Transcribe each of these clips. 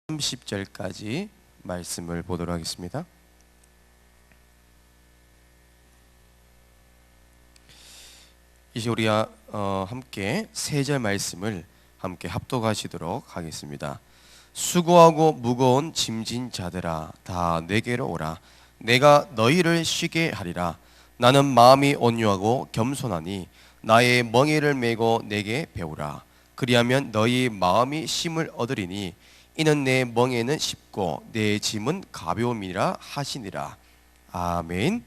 30절까지 말씀을 보도록 하겠습니다. 이제 우리가 함께 세 절 말씀을 함께 합독하시도록 하겠습니다. 수고하고 무거운 짐진 자들아 다 내게로 오라. 내가 너희를 쉬게 하리라. 나는 마음이 온유하고 겸손하니 나의 멍에를 메고 내게 배우라. 그리하면 너희 마음이 쉼을 얻으리니 이는 내 멍에는 쉽고 내 짐은 가벼움이라 하시니라. 아멘.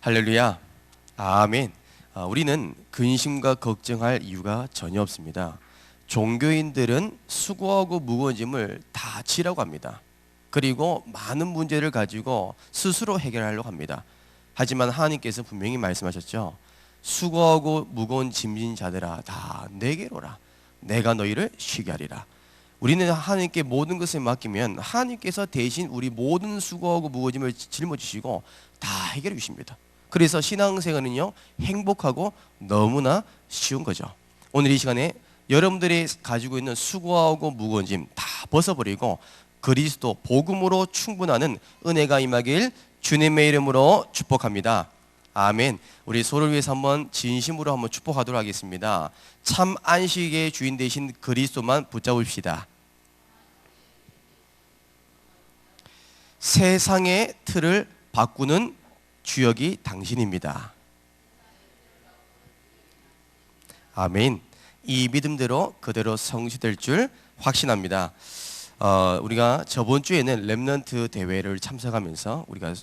할렐루야. 아멘. 우리는 근심과 걱정할 이유가 전혀 없습니다. 종교인들은 수고하고 무거운 짐을 다 지라고 합니다. 그리고 많은 문제를 가지고 스스로 해결하려고 합니다. 하지만 하나님께서 분명히 말씀하셨죠. 수고하고 무거운 짐진 자들아 다 내게로 오라. 내가 너희를 쉬게 하리라. 우리는 하나님께 모든 것을 맡기면 하나님께서 대신 우리 모든 수고하고 무거운 짐을 짊어지시고 다 해결해 주십니다. 그래서 신앙생활은요 행복하고 너무나 쉬운 거죠. 오늘 이 시간에 여러분들이 가지고 있는 수고하고 무거운 짐 다 벗어버리고 그리스도 복음으로 충분하는 은혜가 임하길 주님의 이름으로 축복합니다. 아멘. 우리 서로를 위해서 한번 진심으로 한번 축복하도록 하겠습니다. 참 안식의 주인 되신 그리스도만 붙잡읍시다. 세상의 틀을 바꾸는 주역이 당신입니다. 아멘. 이 믿음대로 그대로 성취될 줄 확신합니다. 우리가 저번 주에는 렘넌트 대회를 참석하면서 우리가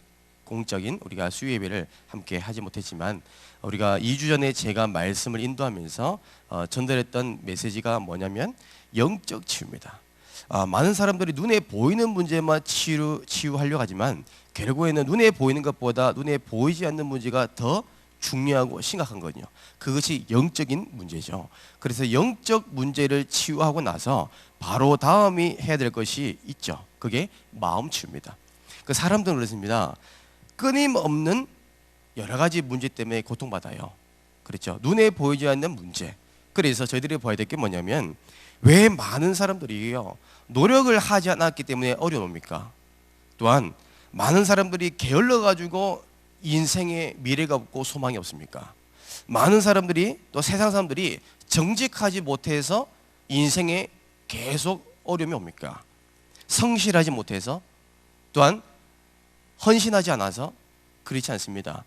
수요 예배를 함께 하지 못했지만 우리가 2주 전에 제가 말씀을 인도하면서 전달했던 메시지가 뭐냐면 영적 치유입니다. 많은 사람들이 눈에 보이는 문제만 치유하려고 하지만 결국에는 눈에 보이는 것보다 눈에 보이지 않는 문제가 더 중요하고 심각한 거거든요. 그것이 영적인 문제죠. 그래서 영적 문제를 치유하고 나서 바로 다음이 해야 될 것이 있죠. 그게 마음 치유입니다. 그 사람들은 그렇습니다. 끊임없는 여러 가지 문제 때문에 고통받아요. 그렇죠. 눈에 보이지 않는 문제. 그래서 저희들이 봐야 될 게 뭐냐면 왜 많은 사람들이요 노력을 하지 않았기 때문에 어려웁니까? 또한 많은 사람들이 게을러 가지고 인생에 미래가 없고 소망이 없습니까? 많은 사람들이 또 세상 사람들이 정직하지 못해서 인생에 계속 어려움이 옵니까? 성실하지 못해서 또한 헌신하지 않아서 그렇지 않습니다.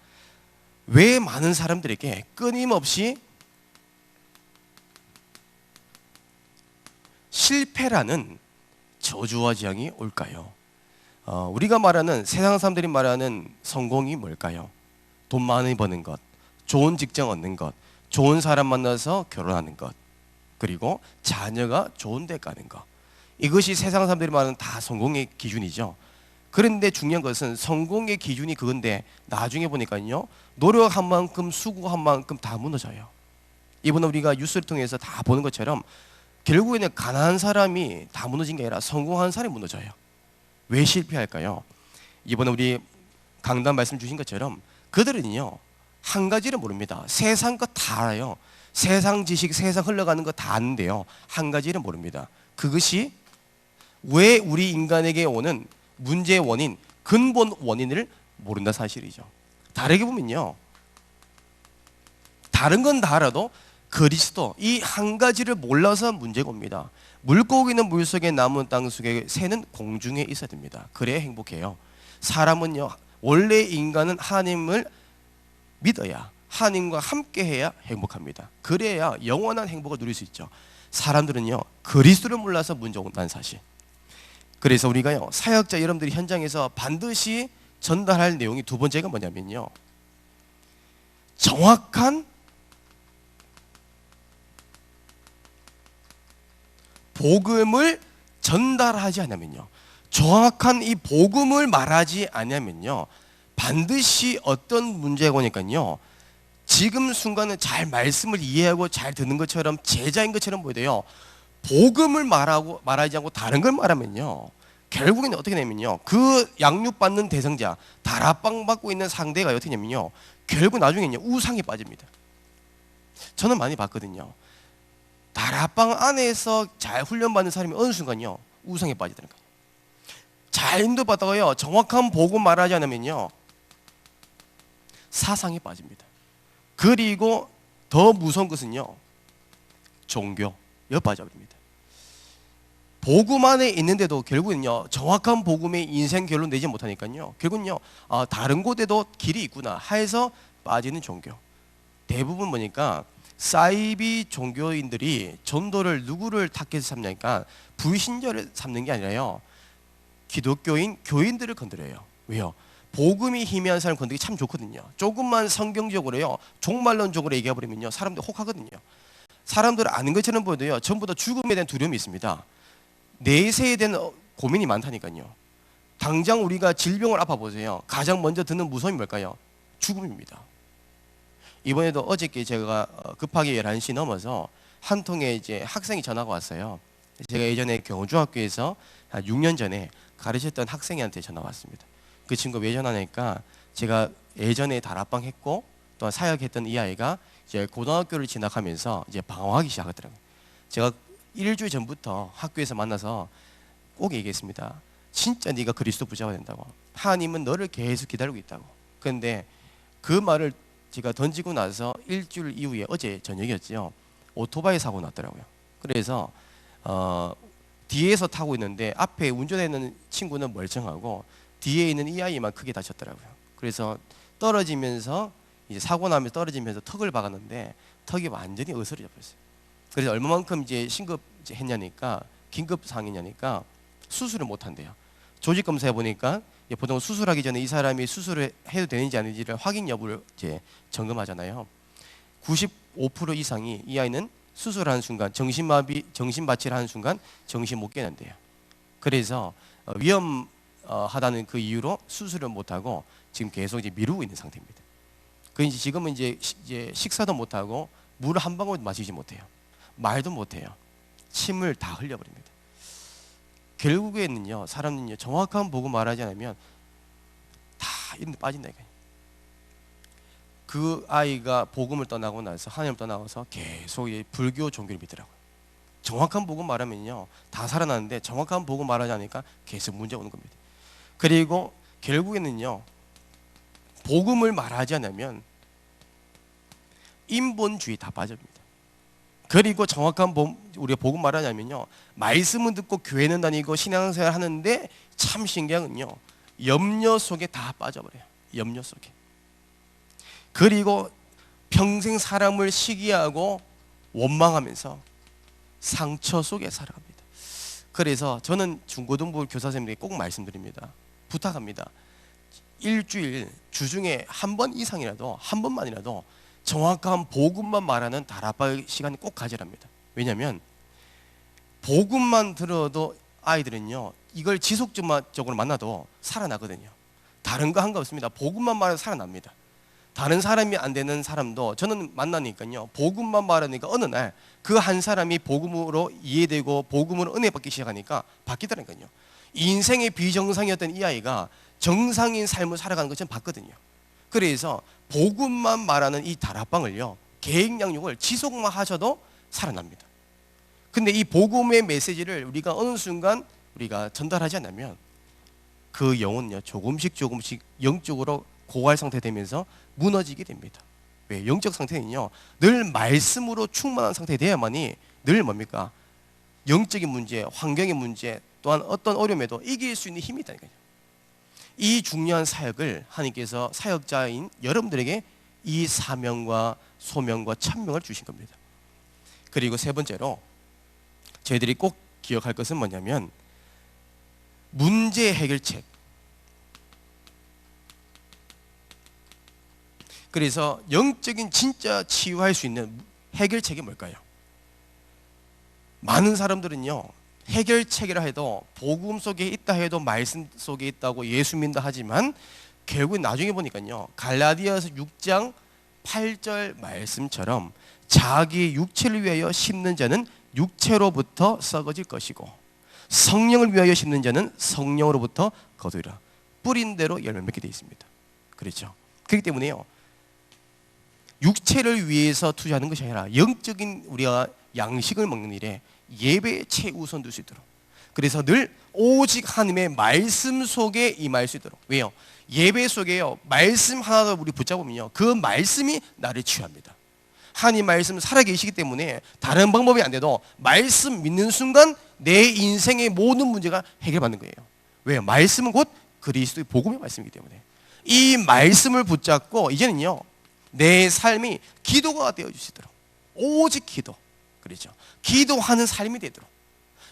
왜 많은 사람들에게 끊임없이 실패라는 저주와 재앙이 올까요? 우리가 말하는 세상 사람들이 말하는 성공이 뭘까요? 돈 많이 버는 것, 좋은 직장 얻는 것, 좋은 사람 만나서 결혼하는 것, 그리고 자녀가 좋은 데 가는 것. 이것이 세상 사람들이 말하는 다 성공의 기준이죠. 그런데 중요한 것은 성공의 기준이 그건데 나중에 보니까요 노력한 만큼 수고한 만큼 다 무너져요. 이번에 우리가 뉴스를 통해서 다 보는 것처럼 결국에는 가난한 사람이 다 무너진 게 아니라 성공한 사람이 무너져요. 왜 실패할까요? 이번에 우리 강단 말씀 주신 것처럼 그들은요 한 가지를 모릅니다. 세상 거 다 알아요. 세상 지식, 세상 흘러가는 거 다 아는데요 한 가지를 모릅니다. 그것이 왜 우리 인간에게 오는 문제의 원인, 근본 원인을 모른다 사실이죠. 다르게 보면요 다른 건 다 알아도 그리스도 이 한 가지를 몰라서 문제가 옵니다. 물고기는 물속에, 나무는 땅속에, 새는 공중에 있어야 됩니다. 그래야 행복해요. 사람은요 원래 인간은 하나님을 믿어야 하나님과 함께해야 행복합니다. 그래야 영원한 행복을 누릴 수 있죠. 사람들은요 그리스도를 몰라서 문제 온다는 사실. 그래서 우리가요 사역자 여러분들이 현장에서 반드시 전달할 내용이 두 번째가 뭐냐면요 정확한 복음을 전달하지 않으면요 정확한 이 복음을 말하지 않으면요 반드시 어떤 문제가 오니까요 지금 순간은 잘 말씀을 이해하고 잘 듣는 것처럼 제자인 것처럼 보여도요 복음을 말하지 않고 다른 걸 말하면요 결국에는 어떻게 되냐면요 그 양육받는 대상자 다락방 받고 있는 상대가 어떻게 되냐면요 결국 나중에는 우상에 빠집니다. 저는 많이 봤거든요. 다락방 안에서 잘 훈련받는 사람이 어느 순간요 우상에 빠지더라는 거예요. 잘 인도받다가요 정확한 복음 말하지 않으면요 사상에 빠집니다. 그리고 더 무서운 것은요 종교에 빠져버립니다. 복음 안에 있는데도 결국은요 정확한 복음의 인생 결론 내지 못하니까요 결국은요 다른 곳에도 길이 있구나 해서 빠지는 종교. 대부분 보니까 사이비 종교인들이 전도를 누구를 타겟으로 삼냐니까 불신자를 삼는 게 아니라요 기독교인 교인들을 건드려요. 왜요? 복음이 희미한 사람 건드리기 참 좋거든요. 조금만 성경적으로요 종말론적으로 얘기해버리면요 사람들 혹하거든요. 사람들 아는 것처럼 보여도요 전부 다 죽음에 대한 두려움이 있습니다. 내세에 대한 고민이 많다니까요. 당장 우리가 질병을 아파보세요. 가장 먼저 드는 무서움이 뭘까요? 죽음입니다. 이번에도 어저께 제가 급하게 11시 넘어서 한 통의 이제 학생이 전화가 왔어요. 제가 예전에 경호중학교에서 한 6년 전에 가르쳤던 학생한테 전화가 왔습니다. 그 친구가 왜 전화하니까 제가 예전에 다락방 했고 또한 사역했던 이 아이가 이제 고등학교를 진학하면서 이제 방황하기 시작하더라고요. 제가 일주일 전부터 학교에서 만나서 꼭 얘기했습니다. 진짜 네가 그리스도 부자가 된다고. 하나님은 너를 계속 기다리고 있다고. 그런데 그 말을 제가 던지고 나서 일주일 이후에 어제 저녁이었죠. 오토바이 사고 났더라고요. 그래서 뒤에서 타고 있는데 앞에 운전하는 친구는 멀쩡하고 뒤에 있는 이 아이만 크게 다쳤더라고요. 그래서 떨어지면서 이제 사고 나면서 떨어지면서 턱을 박았는데 턱이 완전히 으스러져 버렸어요. 그래서 얼마만큼 이제 신급했냐니까 긴급 상황이냐니까 수술을 못 한대요. 조직 검사해 보니까 보통 수술하기 전에 이 사람이 수술을 해도 되는지 아닌지를 확인 여부를 이제 점검하잖아요. 95% 이상이 이 아이는 수술하는 순간 정신마비를 하는 순간 정신 못 깨는데요. 그래서 위험하다는 그 이유로 수술을 못 하고 지금 계속 이제 미루고 있는 상태입니다. 그 이제 지금은 이제 식사도 못 하고 물 한 방울도 마시지 못해요. 말도 못해요. 침을 다 흘려버립니다. 결국에는요 사람은요 정확한 복음 말하지 않으면 다 이런 데 빠진다니까요. 그 아이가 복음을 떠나고 나서 하나님을 떠나서 계속 불교 종교를 믿더라고요. 정확한 복음 말하면요 다 살아나는데 정확한 복음 말하지 않으니까 계속 문제 오는 겁니다. 그리고 결국에는요 복음을 말하지 않으면 인본주의 다 빠집니다. 그리고 정확한 우리가 복음 말하냐면요 말씀은 듣고 교회는 다니고 신앙생활 하는데 참 신기한 건요 염려 속에 다 빠져버려요. 염려 속에. 그리고 평생 사람을 시기하고 원망하면서 상처 속에 살아갑니다. 그래서 저는 중고등부 교사 선생님들에게 꼭 말씀드립니다. 부탁합니다. 일주일 주중에 한 번 이상이라도 한 번만이라도 정확한 복음만 말하는 다락방 시간을 꼭 가지랍니다. 왜냐하면 복음만 들어도 아이들은요 이걸 지속적으로 만나도 살아나거든요. 다른 거 한 거 없습니다. 복음만 말해도 살아납니다. 다른 사람이 안 되는 사람도 저는 만나니까요 복음만 말하니까 어느 날 그 한 사람이 복음으로 이해되고 복음으로 은혜 받기 시작하니까 바뀌더라니까요. 인생의 비정상이었던 이 아이가 정상인 삶을 살아가는 것을 봤거든요. 그래서 복음만 말하는 이 다락방을요 계획 양육을 지속만 하셔도 살아납니다. 근데 이 복음의 메시지를 우리가 어느 순간 우리가 전달하지 않으면 그 영혼은요 조금씩 영적으로 고갈 상태 되면서 무너지게 됩니다. 왜? 영적 상태는요 늘 말씀으로 충만한 상태 돼야만이 늘 뭡니까? 영적인 문제, 환경의 문제 또한 어떤 어려움에도 이길 수 있는 힘이 있다니까요. 이 중요한 사역을 하나님께서 사역자인 여러분들에게 이 사명과 소명과 천명을 주신 겁니다. 그리고 세 번째로 저희들이 꼭 기억할 것은 뭐냐면 문제 해결책. 그래서 영적인 진짜 치유할 수 있는 해결책이 뭘까요? 많은 사람들은요 해결책이라 해도 복음 속에 있다 해도 말씀 속에 있다고 예수 믿는다 하지만 결국 나중에 보니까요 갈라디아서 6장 8절 말씀처럼 자기 육체를 위하여 심는 자는 육체로부터 썩어질 것이고 성령을 위하여 심는 자는 성령으로부터 거두리라. 뿌린 대로 열매 맺게 되어 있습니다. 그렇죠? 그렇기 때문에요 육체를 위해서 투자하는 것이 아니라 영적인 우리가 양식을 먹는 일에 예배에 최우선 둘 수 있도록, 그래서 늘 오직 하나님의 말씀 속에 임할 수 있도록. 왜요? 예배 속에요, 말씀 하나 우리 붙잡으면요, 그 말씀이 나를 치유합니다. 하나님 말씀 살아계시기 때문에 다른 방법이 안 돼도 말씀 믿는 순간 내 인생의 모든 문제가 해결받는 거예요. 왜요? 말씀은 곧 그리스도의 복음의 말씀이기 때문에. 이 말씀을 붙잡고 이제는요, 내 삶이 기도가 되어질 수 있도록, 오직 기도, 그렇죠, 기도하는 삶이 되도록,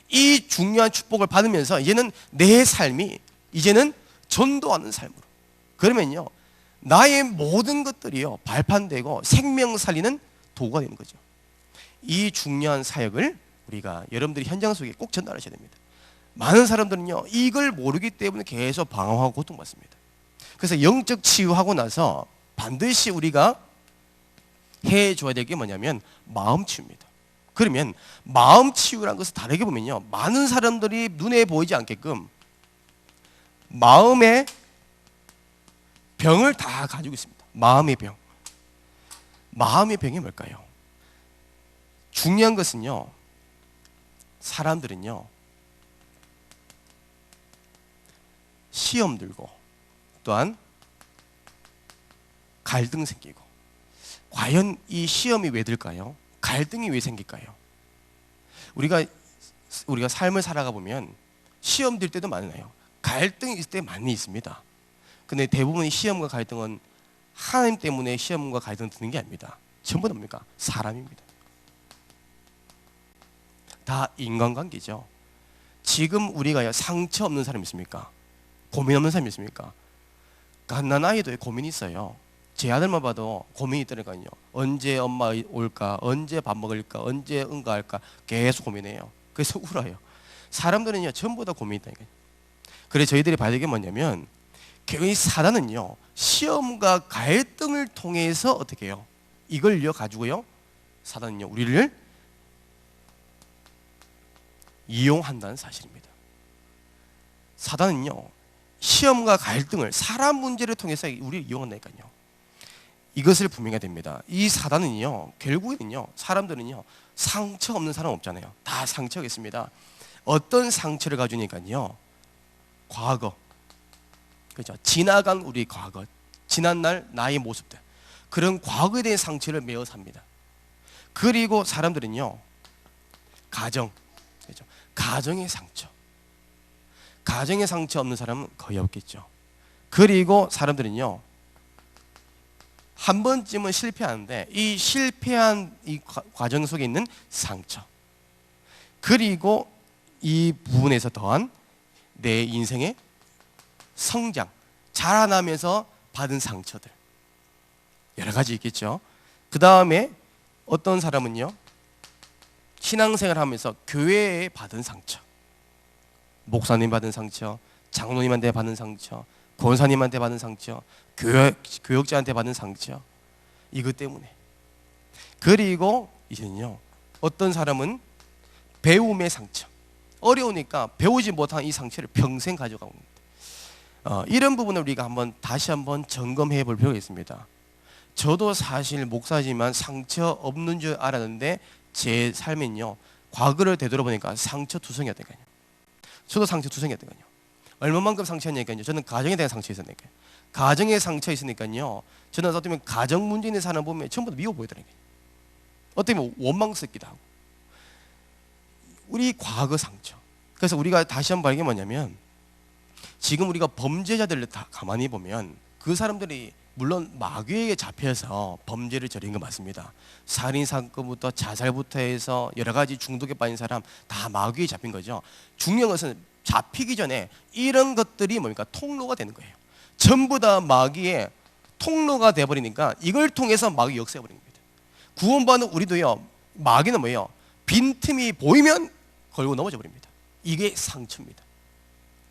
이 중요한 축복을 받으면서 이제는 내 삶이 이제는 전도하는 삶으로, 그러면요 나의 모든 것들이요 발판되고 생명 살리는 도구가 되는 거죠. 이 중요한 사역을 우리가 여러분들이 현장 속에 꼭 전달하셔야 됩니다. 많은 사람들은요 이걸 모르기 때문에 계속 방황하고 고통받습니다. 그래서 영적 치유하고 나서 반드시 우리가 해줘야 될 게 뭐냐면 마음 치유입니다. 그러면 마음 치유라는 것을 다르게 보면요, 많은 사람들이 눈에 보이지 않게끔 마음의 병을 다 가지고 있습니다. 마음의 병. 마음의 병이 뭘까요? 중요한 것은요, 사람들은요 시험 들고 또한 갈등 생기고, 과연 이 시험이 왜 들까요? 갈등이 왜 생길까요? 우리가 삶을 살아가 보면 시험 들 때도 많아요. 갈등이 있을 때 많이 있습니다. 근데 대부분의 시험과 갈등은 하나님 때문에 시험과 갈등 드는 게 아닙니다. 전부 다 뭡니까? 사람입니다. 다 인간관계죠. 지금 우리가 상처 없는 사람 있습니까? 고민 없는 사람 있습니까? 갓난 아이도 고민이 있어요. 제 아들만 봐도 고민이 있더라고요. 언제 엄마 올까? 언제 밥 먹을까? 언제 응가할까? 계속 고민해요. 그래서 울어요. 사람들은요 전부 다 고민이 있다니까요. 그래서 저희들이 봐야 될 게 뭐냐면, 결국 사단은요 시험과 갈등을 통해서 어떻게 해요? 이걸요 가지고요 사단은요 우리를 이용한다는 사실입니다. 사단은요 시험과 갈등을, 사람 문제를 통해서 우리를 이용한다니까요. 이것을 분명해야 됩니다. 이 사단은요 결국에는요, 사람들은요 상처 없는 사람 없잖아요. 다 상처가 있습니다. 어떤 상처를 가지니까요, 과거, 그렇죠, 지나간 우리 과거, 지난날 나의 모습들, 그런 과거에 대한 상처를 메어 삽니다. 그리고 사람들은요 가정, 그렇죠, 가정의 상처, 가정의 상처 없는 사람은 거의 없겠죠. 그리고 사람들은요 한 번쯤은 실패하는데, 이 실패한 이 과정 속에 있는 상처, 그리고 이 부분에서 더한 내 인생의 성장, 자라나면서 받은 상처들, 여러 가지 있겠죠. 그 다음에 어떤 사람은요 신앙생활 하면서 교회에 받은 상처, 목사님 받은 상처, 장로님한테 받은 상처, 권사님한테 받은 상처, 교역자한테 받은 상처, 이것 때문에. 그리고 이제는요 어떤 사람은 배움의 상처, 어려우니까 배우지 못한 이 상처를 평생 가져가고 있습니다. 이런 부분을 우리가 다시 한번 점검해 볼 필요가 있습니다. 저도 사실 목사지만 상처 없는 줄 알았는데 제 삶은요 과거를 되돌아보니까 상처투성이었다니까요. 저도 상처투성이었다니까요. 얼마만큼 상처였냐니까요. 저는 가정에 대한 상처 있었으니까요. 가정에 상처 있으니까요, 저는 어떻게 보면 가정 문제 있는 사람 보면 전부 다 미워 보이더라고요. 어떻게 보면 원망스럽기도 하고. 우리 과거 상처. 그래서 우리가 다시 한번 알게 뭐냐면, 지금 우리가 범죄자들을 다 가만히 보면 그 사람들이 물론 마귀에게 잡혀서 범죄를 저지른 거 맞습니다. 살인 사건부터 자살부터 해서 여러 가지 중독에 빠진 사람 다 마귀에 잡힌 거죠. 중요한 것은 잡히기 전에 이런 것들이 뭡니까? 통로가 되는 거예요. 전부 다 마귀의 통로가 돼버리니까 이걸 통해서 마귀 역사해버린 겁니다. 구원받는 우리도요, 마귀는 뭐예요? 빈틈이 보이면 걸고 넘어져 버립니다. 이게 상처입니다.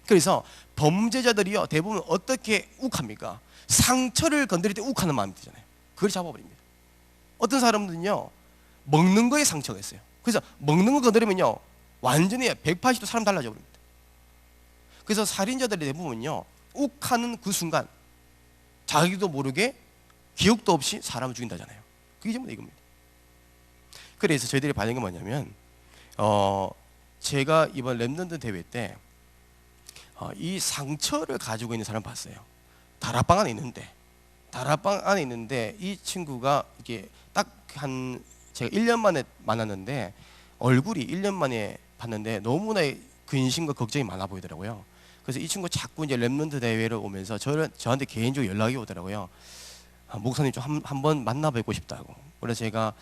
그래서 범죄자들이요 대부분 어떻게 욱합니까? 상처를 건드릴 때 욱하는 마음이 들잖아요. 그걸 잡아버립니다. 어떤 사람들은요 먹는 거에 상처가 있어요. 그래서 먹는 거 건드리면요 완전히 180도 사람 달라져 버립니다. 그래서 살인자들이 대부분요 욱하는 그 순간 자기도 모르게 기억도 없이 사람을 죽인다잖아요. 그게 전부 다 이겁니다. 그래서 저희들이 받은 게 뭐냐면 제가 이번 랩런트 대회 때 이 상처를 가지고 있는 사람 봤어요. 다락방 안에 있는데 이 친구가 이게 딱 한 제가 1년 만에 만났는데 얼굴이 1년 만에 봤는데 너무나 근심과 걱정이 많아 보이더라고요. 그래서 이 친구 자꾸 이제 랩런트 대회를 오면서 저한테 개인적으로 연락이 오더라고요. 목사님 좀 한번 만나뵙고 싶다고. 그래서 제가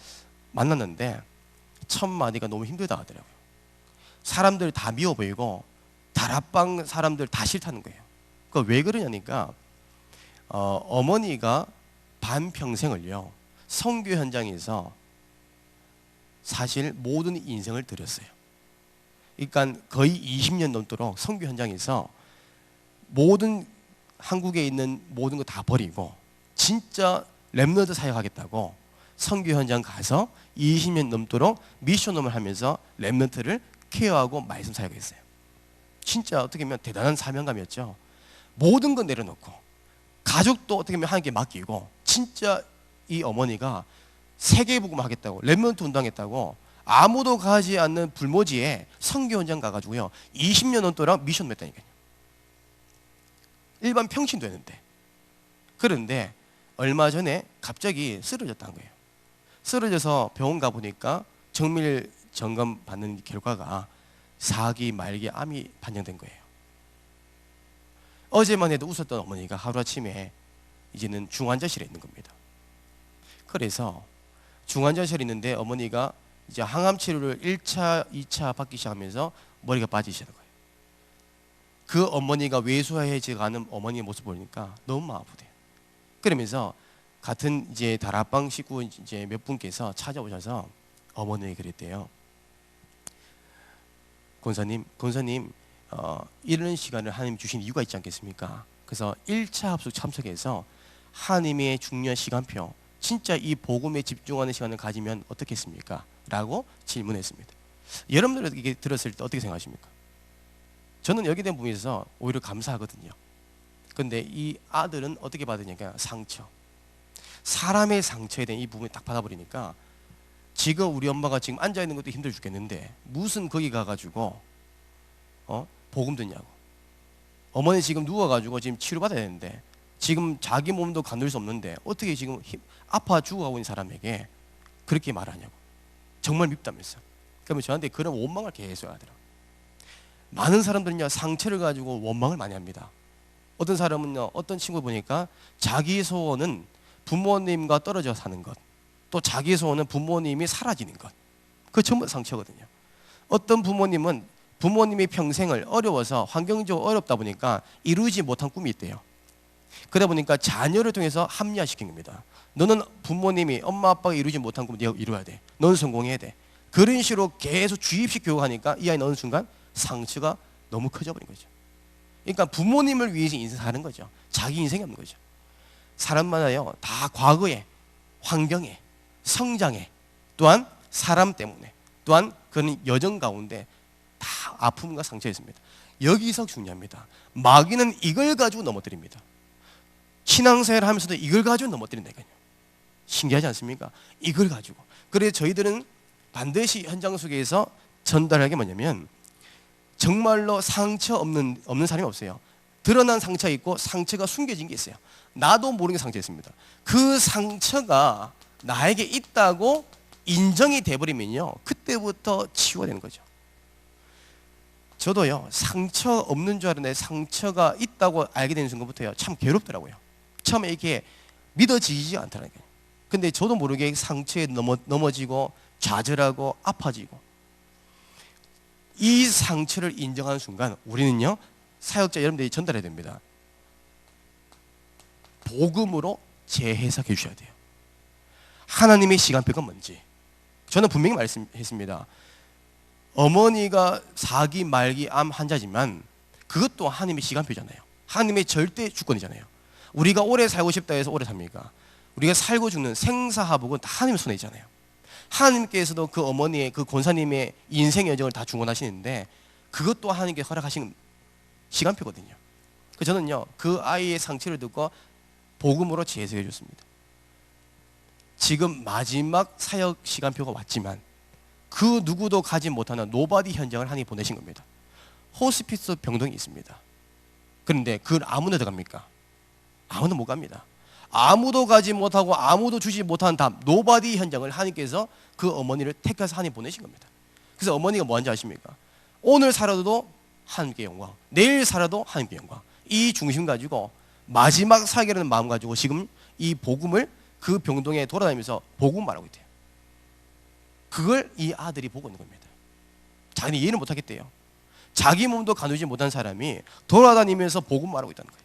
만났는데 첫 마디가 너무 힘들다 하더라고요. 사람들 다 미워 보이고 다락방 사람들 다 싫다는 거예요. 그 왜 그러냐니까 어머니가 반평생을요 선교 현장에서 사실 모든 인생을 드렸어요. 그러니까 거의 20년 넘도록 선교 현장에서 모든 한국에 있는 모든 거 다 버리고 진짜 랩런트 사역하겠다고 선교 현장 가서 20년 넘도록 미션홈을 하면서 랩런트를 케어하고 말씀 사역했어요. 진짜 어떻게 보면 대단한 사명감이었죠. 모든 건 내려놓고 가족도 어떻게 보면 하나님께 맡기고 진짜 이 어머니가 세계복음 하겠다고 랩런트 운동하겠다고 아무도 가지 않는 불모지에 선교 현장 가가지고요 20년 넘도록 미션 했다니까요. 일반 평신도 했는데 그런데 얼마 전에 갑자기 쓰러졌다는 거예요. 쓰러져서 병원 가보니까 정밀 점검 받는 결과가 4기 말기 암이 판정된 거예요. 어제만 해도 웃었던 어머니가 하루아침에 이제는 중환자실에 있는 겁니다. 그래서 중환자실에 있는데 어머니가 이제 항암 치료를 1차, 2차 받기 시작하면서 머리가 빠지시는 거예요. 그 어머니가 왜소해져가는 어머니의 모습 보니까 너무 마음 아프대요. 그러면서 같은 이제 다락방 식구 이제 몇 분께서 찾아오셔서 어머니에게 그랬대요. 권사님, 이런 시간을 하나님 주신 이유가 있지 않겠습니까? 그래서 1차 합숙 참석해서 하나님의 중요한 시간표, 진짜 이 복음에 집중하는 시간을 가지면 어떻겠습니까? 라고 질문했습니다. 여러분들은 이게 들었을 때 어떻게 생각하십니까? 저는 여기에 대한 부분에 있어서 오히려 감사하거든요. 근데 이 아들은 어떻게 받으니까 상처, 사람의 상처에 대한 이 부분을 딱 받아버리니까 지금 우리 엄마가 지금 앉아있는 것도 힘들어 죽겠는데 무슨 거기 가가지고 복음 듣냐고. 어머니 지금 누워가지고 지금 치료받아야 되는데 지금 자기 몸도 가눌 수 없는데 어떻게 지금 아파 죽어가고 있는 사람에게 그렇게 말하냐고. 정말 밉다면서. 그러면 저한테 그런 원망을 계속 하더라고요. 많은 사람들은요 상처를 가지고 원망을 많이 합니다. 어떤 사람은요, 어떤 친구 보니까 자기 소원은 부모님과 떨어져 사는 것, 또 자기 소원은 부모님이 사라지는 것, 그거 전부 상처거든요. 어떤 부모님은 부모님이 평생을 어려워서 환경적으로 어렵다 보니까 이루지 못한 꿈이 있대요. 그러다 보니까 자녀를 통해서 합리화시킨 겁니다. 너는 부모님이 엄마 아빠가 이루지 못한 꿈을 네가 이루어야 돼. 너는 성공해야 돼. 그런 식으로 계속 주입식 교육하니까 이 아이는 어느 순간 상처가 너무 커져버린 거죠. 그러니까 부모님을 위해서 인생 사는 거죠. 자기 인생이 없는 거죠. 사람마다요 다 과거에, 환경에, 성장에, 또한 사람 때문에, 또한 그런 여정 가운데 다 아픔과 상처가 있습니다. 여기서 중요합니다. 마귀는 이걸 가지고 넘어뜨립니다. 신앙생활을 하면서도 이걸 가지고 넘어뜨린다니까요. 신기하지 않습니까? 이걸 가지고. 그래서 저희들은 반드시 현장 속에서 전달할 게 뭐냐면 정말로 상처 없는 사람이 없어요. 드러난 상처가 있고 상처가 숨겨진 게 있어요. 나도 모르는 게 상처가 있습니다. 그 상처가 나에게 있다고 인정이 돼버리면요 그때부터 치유가 되는 거죠. 저도요 상처 없는 줄 알았는데 상처가 있다고 알게 되는 순간부터요 참 괴롭더라고요. 처음에 이렇게 믿어지지 않더라고요. 근데 저도 모르게 상처에 넘어지고 좌절하고 아파지고, 이 상처를 인정하는 순간 우리는요 사역자 여러분들이 전달해야 됩니다. 복음으로 재해석해 주셔야 돼요. 하나님의 시간표가 뭔지 저는 분명히 말씀했습니다. 어머니가 4기 말기 암 환자지만 그것도 하나님의 시간표잖아요. 하나님의 절대 주권이잖아요. 우리가 오래 살고 싶다 해서 오래 삽니까? 우리가 살고 죽는 생사화복은 다 하나님 손에 있잖아요. 하나님께서도 그 어머니의 그 권사님의 인생 여정을 다 중원하시는데 그것도 하나님께 허락하신 시간표거든요. 그래서 저는요 그 아이의 상처를 듣고 복음으로 재해석해 줬습니다. 지금 마지막 사역 시간표가 왔지만 그 누구도 가지 못하는 노바디 현장을 하나님이 보내신 겁니다. 호스피스 병동이 있습니다. 그런데 그걸 아무나 들어갑니까? 아무도 못 갑니다. 아무도 가지 못하고 아무도 주지 못한 답, 노바디 현장을 하나님께서 그 어머니를 택해서 하나님 보내신 겁니다. 그래서 어머니가 뭐 하는지 아십니까? 오늘 살아도 하나님께 영광, 내일 살아도 하나님께 영광, 이 중심 가지고 마지막 사역이라는 마음 가지고 지금 이 복음을 그 병동에 돌아다니면서 복음 말하고 있대요. 그걸 이 아들이 보고 있는 겁니다. 자기는 이해를 못하겠대요. 자기 몸도 가누지 못한 사람이 돌아다니면서 복음 말하고 있다는 거예요.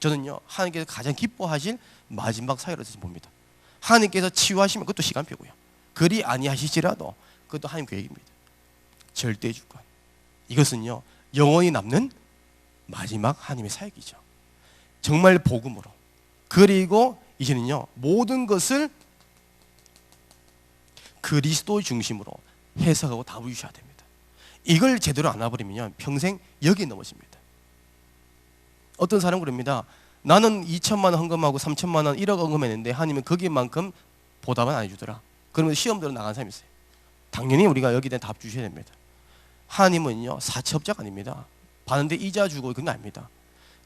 저는요, 하나님께서 가장 기뻐하실 마지막 사역으로서 봅니다. 하나님께서 치유하시면 그것도 시간표고요. 그리 아니하시지라도 그것도 하나님 계획입니다. 절대 주권. 이것은요, 영원히 남는 마지막 하나님의 사역이죠. 정말 복음으로. 그리고 이제는요, 모든 것을 그리스도 중심으로 해석하고 답을 주셔야 됩니다. 이걸 제대로 안 와버리면 평생 여기에 넘어집니다. 어떤 사람은 그럽니다. 나는 2천만 원 헌금하고 3천만 원 1억 헌금했는데 하나님은 거기만큼 보답은 안 해주더라. 그러면 시험 들어 나간 사람이 있어요. 당연히 우리가 여기에 대한 답 주셔야 됩니다. 하나님은요, 사채업자가 아닙니다. 받는데 이자 주고 그런 거 아닙니다.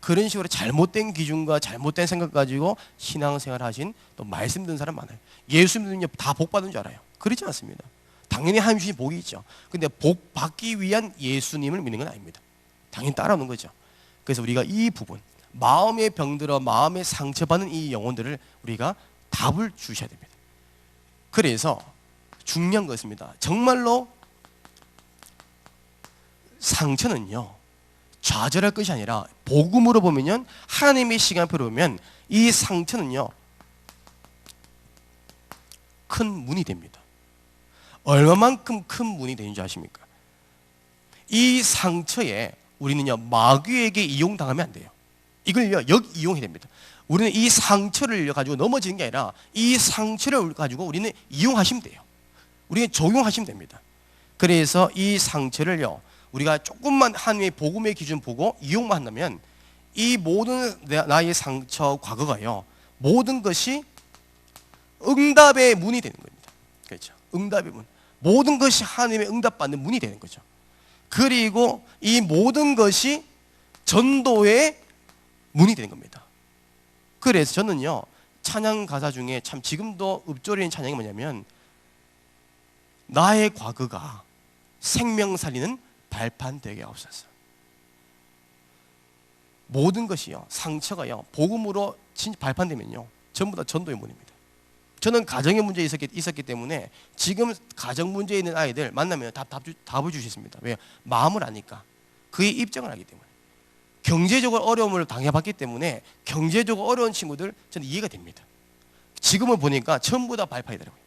그런 식으로 잘못된 기준과 잘못된 생각 가지고 신앙생활 하신 또 말씀 듣는 사람 많아요. 예수 믿으면 다 복 받은 줄 알아요. 그렇지 않습니다. 당연히 하나님 주신 복이 있죠. 근데 복 받기 위한 예수님을 믿는 건 아닙니다. 당연히 따라오는 거죠. 그래서 우리가 이 부분, 마음의 병들어 마음의 상처받는 이 영혼들을 우리가 답을 주셔야 됩니다. 그래서 중요한 것입니다. 정말로 상처는요, 좌절할 것이 아니라 복음으로 보면요, 하나님의 시간표로 보면 이 상처는요, 큰 문이 됩니다. 얼마만큼 큰 문이 되는 줄 아십니까? 이 상처에 우리는요, 마귀에게 이용당하면 안 돼요. 이걸요, 역이용해야 됩니다. 우리는 이 상처를 가지고 넘어지는 게 아니라 이 상처를 가지고 우리는 이용하시면 돼요. 우리는 적용하시면 됩니다. 그래서 이 상처를요, 우리가 조금만 하나님의 복음의 기준 보고 이용만 한다면 이 모든 나의 상처 과거가요, 모든 것이 응답의 문이 되는 겁니다. 그렇죠? 응답의 문. 모든 것이 하나님의 응답받는 문이 되는 거죠. 그리고 이 모든 것이 전도의 문이 되는 겁니다. 그래서 저는요, 찬양 가사 중에 참 지금도 읊조리는 찬양이 뭐냐면, 나의 과거가 생명 살리는 발판 되게 없어서. 모든 것이요, 상처가요, 복음으로 발판되면요, 전부 다 전도의 문입니다. 저는 가정의 문제에 있었기 때문에 지금 가정 문제에 있는 아이들 만나면 답을 주셨습니다. 왜요? 마음을 아니까. 그의 입장을 알기 때문에. 경제적으로 어려움을 당해봤기 때문에 경제적으로 어려운 친구들 저는 이해가 됩니다. 지금을 보니까 전부 다 발판이더라고요.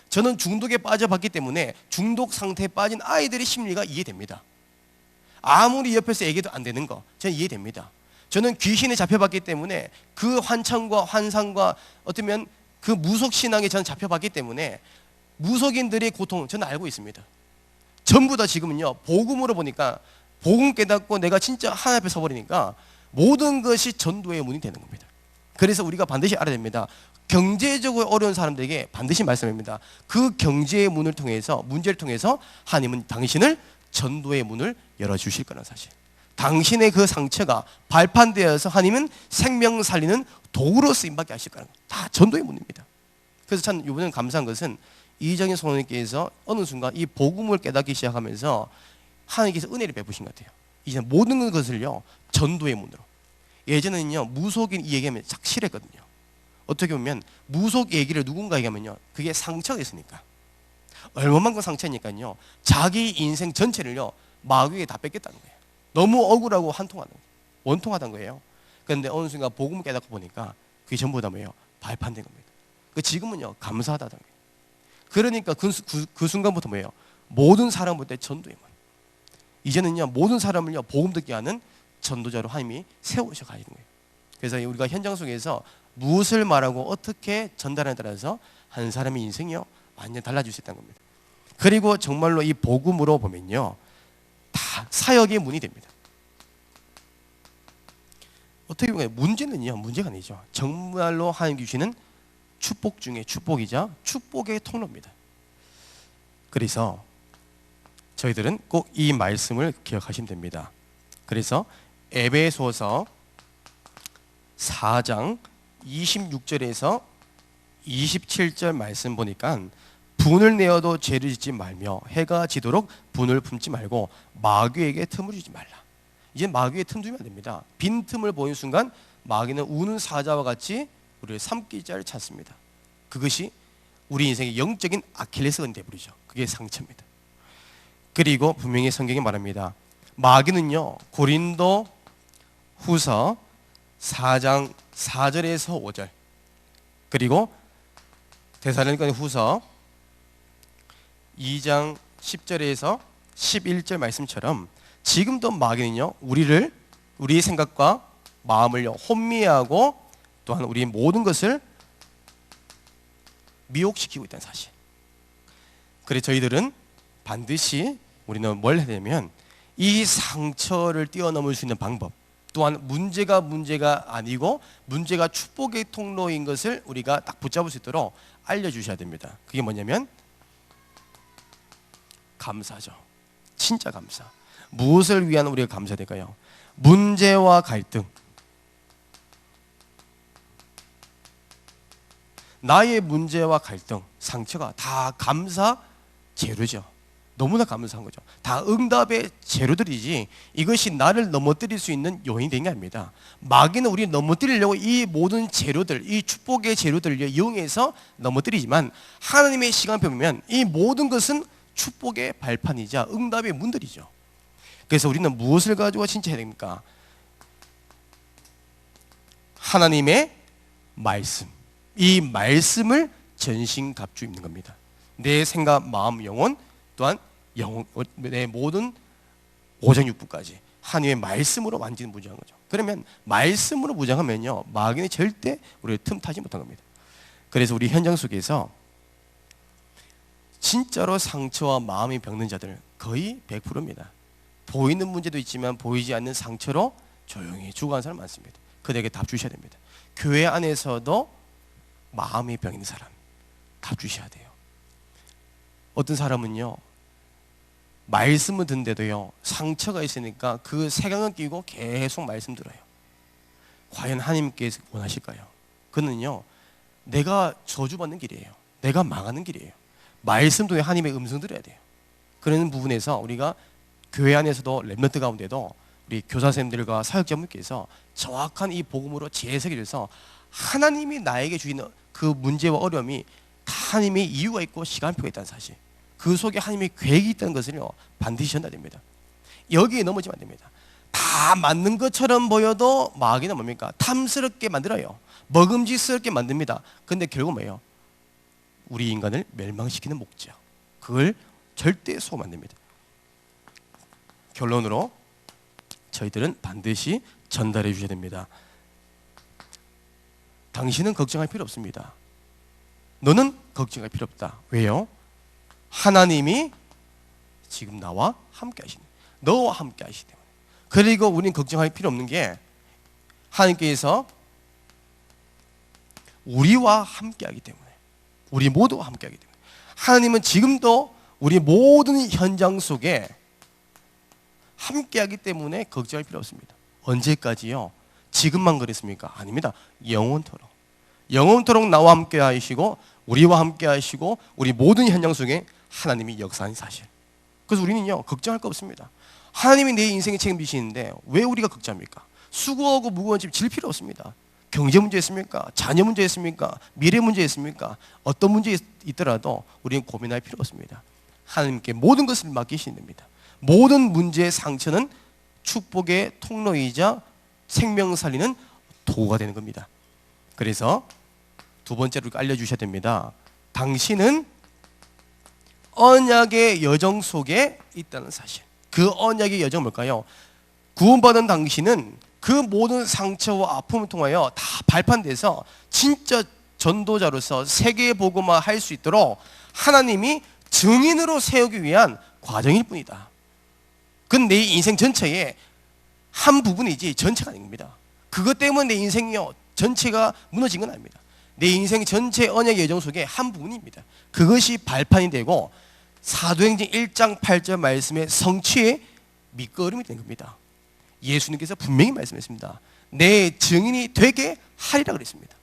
저는 중독에 빠져봤기 때문에 중독 상태에 빠진 아이들의 심리가 이해됩니다. 아무리 옆에서 얘기도 안 되는 거 저는 이해됩니다. 저는 귀신에 잡혀봤기 때문에 그 환청과 환상과 어쩌면 그 무속신앙에 저는 잡혀봤기 때문에 무속인들의 고통 저는 알고 있습니다. 전부 다 지금은요, 복음으로 보니까 복음 깨닫고 내가 진짜 하나님 앞에 서버리니까 모든 것이 전도의 문이 되는 겁니다. 그래서 우리가 반드시 알아야 됩니다. 경제적으로 어려운 사람들에게 반드시 말씀합니다. 그 경제의 문을 통해서, 문제를 통해서 하나님은 당신을 전도의 문을 열어주실 거라는 사실. 당신의 그 상처가 발판되어서 하나님은 생명 살리는 도구로 쓰임받게 하실 거라는 거. 다 전도의 문입니다. 그래서 참 이번엔 감사한 것은 이정현 성도님께서 어느 순간 이 복음을 깨닫기 시작하면서 하나님께서 은혜를 베푸신 것 같아요. 이제 모든 것을요, 전도의 문으로. 예전에는요, 무속인 이 얘기하면 chắc 싫었거든요. 어떻게 보면 무속 얘기를 누군가에게 하면요, 그게 상처가 있으니까. 얼마만큼 상처니까요, 자기 인생 전체를요, 마귀에게 다 뺏겼다는 거예요. 너무 억울하고 원통하던 거예요. 그런데 어느 순간 복음을 깨닫고 보니까 그게 전부 다 뭐예요? 발판된 겁니다. 지금은요, 감사하다는 거예요. 그러니까 그 순간부터 뭐예요? 모든 사람부터 전도의 문. 이제는요, 모든 사람을요, 복음 듣게 하는 전도자로 하나님이 세우셔 가시는 거예요. 그래서 우리가 현장 속에서 무엇을 말하고 어떻게 전달하느냐에 따라서 한 사람의 인생이요, 완전 달라질 수 있다는 겁니다. 그리고 정말로 이 복음으로 보면요, 다 사역의 문이 됩니다. 어떻게 보면 문제는요, 문제가 아니죠. 정말로 하나님 주시는 축복 중에 축복이자 축복의 통로입니다. 그래서 저희들은 꼭 이 말씀을 기억하시면 됩니다. 그래서 에베소서 4장 26절에서 27절 말씀 보니까 분을 내어도 죄를 짓지 말며 해가 지도록 분을 품지 말고 마귀에게 틈을 주지 말라. 이제 마귀에 틈 주면 안 됩니다. 빈 틈을 보이는 순간 마귀는 우는 사자와 같이 우리를 삼킬 자를 찾습니다. 그것이 우리 인생의 영적인 아킬레스건이 되어버리죠. 그게 상처입니다. 그리고 분명히 성경이 말합니다. 마귀는요, 고린도 후서 4장 4절에서 5절, 그리고 데살로니가 후서 2장 10절에서 11절 말씀처럼 지금도 마귀는요, 우리의 생각과 마음을요, 혼미하고 또한 우리의 모든 것을 미혹시키고 있다는 사실. 그래서 저희들은 반드시 우리는 뭘 해야 되냐면 이 상처를 뛰어넘을 수 있는 방법, 또한 문제가 아니고 문제가 축복의 통로인 것을 우리가 딱 붙잡을 수 있도록 알려주셔야 됩니다. 그게 뭐냐면 감사죠. 진짜 감사. 무엇을 위한 우리가 감사해야 될까요? 문제와 갈등, 나의 문제와 갈등, 상처가 다 감사 재료죠. 너무나 감사한 거죠. 다 응답의 재료들이지 이것이 나를 넘어뜨릴 수 있는 요인이 된 게 아닙니다. 마귀는 우리를 넘어뜨리려고 이 모든 재료들, 이 축복의 재료들을 이용해서 넘어뜨리지만 하나님의 시간표 보면 이 모든 것은 축복의 발판이자 응답의 문들이죠. 그래서 우리는 무엇을 가지고 진짜 해야 됩니까? 하나님의 말씀, 이 말씀을 전신갑주 입는 겁니다. 내 생각, 마음, 영혼, 또한 내 모든 오장육부까지 하나님의 말씀으로 완전히 무장한 거죠. 그러면 말씀으로 무장하면요, 마귀는 절대 우리를 틈타지 못한 겁니다. 그래서 우리 현장 속에서 진짜로 상처와 마음이 병든 자들 거의 100%입니다. 보이는 문제도 있지만 보이지 않는 상처로 조용히 죽어가는 사람 많습니다. 그들에게 답 주셔야 됩니다. 교회 안에서도 마음이 병 있는 사람 답 주셔야 돼요. 어떤 사람은요, 말씀을 듣는데도요, 상처가 있으니까 그 색안을 끼고 계속 말씀 들어요. 과연 하나님께서 원하실까요? 그는요, 내가 저주받는 길이에요. 내가 망하는 길이에요. 말씀도 하나님의 음성 들어야 돼요. 그런 부분에서 우리가 교회 안에서도 렘넌트 가운데도 우리 교사선생님들과 사역자분께서 정확한 이 복음으로 재해석이 돼서 하나님이 나에게 주시는 그 문제와 어려움이 하나님의 이유가 있고 시간표가 있다는 사실, 그 속에 하나님의 계획이 있다는 것을요, 반드시 전달됩니다. 여기에 넘어지면 안 됩니다. 다 맞는 것처럼 보여도 마귀는 뭡니까? 탐스럽게 만들어요. 먹음직스럽게 만듭니다. 근데 결국 뭐예요? 우리 인간을 멸망시키는 목적, 그걸 절대 소금 안 됩니다. 결론으로 저희들은 반드시 전달해 주셔야 됩니다. 당신은 걱정할 필요 없습니다. 너는 걱정할 필요 없다. 왜요? 하나님이 지금 나와 함께 하시는, 너와 함께 하시기 때문에. 그리고 우리는 걱정할 필요 없는 게 하나님께서 우리와 함께 하기 때문에, 우리 모두와 함께 하기 때문에. 하나님은 지금도 우리 모든 현장 속에 함께 하기 때문에 걱정할 필요 없습니다. 언제까지요? 지금만 그랬습니까? 아닙니다. 영원토록. 영원토록 나와 함께 하시고 우리와 함께 하시고 우리 모든 현장 속에 하나님이 역사하는 사실. 그래서 우리는요, 걱정할 거 없습니다. 하나님이 내 인생에 책임지시는데 왜 우리가 걱정합니까? 수고하고 무거운 짐 질 필요 없습니다. 경제 문제 있습니까? 자녀 문제 있습니까? 미래 문제 있습니까? 어떤 문제 있더라도 우리는 고민할 필요 없습니다. 하나님께 모든 것을 맡기시면 됩니다. 모든 문제의 상처는 축복의 통로이자 생명 살리는 도구가 되는 겁니다. 그래서 두 번째로 알려주셔야 됩니다. 당신은 언약의 여정 속에 있다는 사실. 그 언약의 여정은 뭘까요? 구원받은 당신은 그 모든 상처와 아픔을 통하여 다 발판돼서 진짜 전도자로서 세계 복음화 할 수 있도록 하나님이 증인으로 세우기 위한 과정일 뿐이다. 그건 내 인생 전체의 한 부분이지 전체가 아닙니다. 그것 때문에 내 인생이요 전체가 무너진 건 아닙니다. 내 인생 전체 언약의 여정 속에 한 부분입니다. 그것이 발판이 되고 사도행전 1장 8절 말씀의 성취의 밑거름이 된 겁니다. 예수님께서 분명히 말씀했습니다. 내 증인이 되게 하리라 그랬습니다.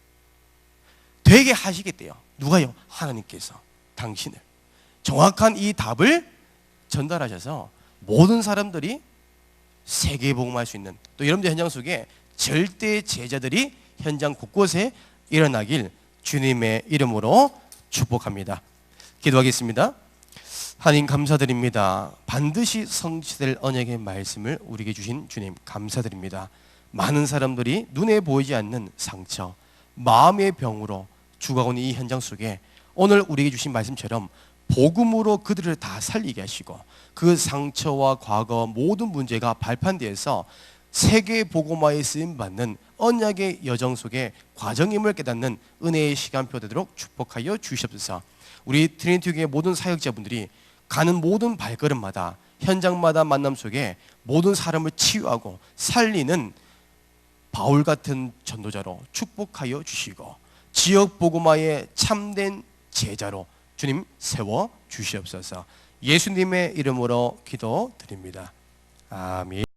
되게 하시겠대요. 누가요? 하나님께서 당신을. 정확한 이 답을 전달하셔서 모든 사람들이 세계에 복음할 수 있는, 또 여러분들 현장 속에 절대 제자들이 현장 곳곳에 일어나길 주님의 이름으로 축복합니다. 기도하겠습니다. 하나님 감사드립니다. 반드시 성취될 언약의 말씀을 우리에게 주신 주님 감사드립니다. 많은 사람들이 눈에 보이지 않는 상처, 마음의 병으로 죽어가는 이 현장 속에 오늘 우리에게 주신 말씀처럼 복음으로 그들을 다 살리게 하시고 그 상처와 과거 모든 문제가 발판되어서 세계 복음화에 쓰임받는 언약의 여정 속에 과정임을 깨닫는 은혜의 시간표 되도록 축복하여 주시옵소서. 우리 트리니티 교회 모든 사역자분들이 가는 모든 발걸음마다 현장마다 만남 속에 모든 사람을 치유하고 살리는 바울 같은 전도자로 축복하여 주시고 지역 복음화의 참된 제자로 주님 세워 주시옵소서. 예수님의 이름으로 기도드립니다. 아멘.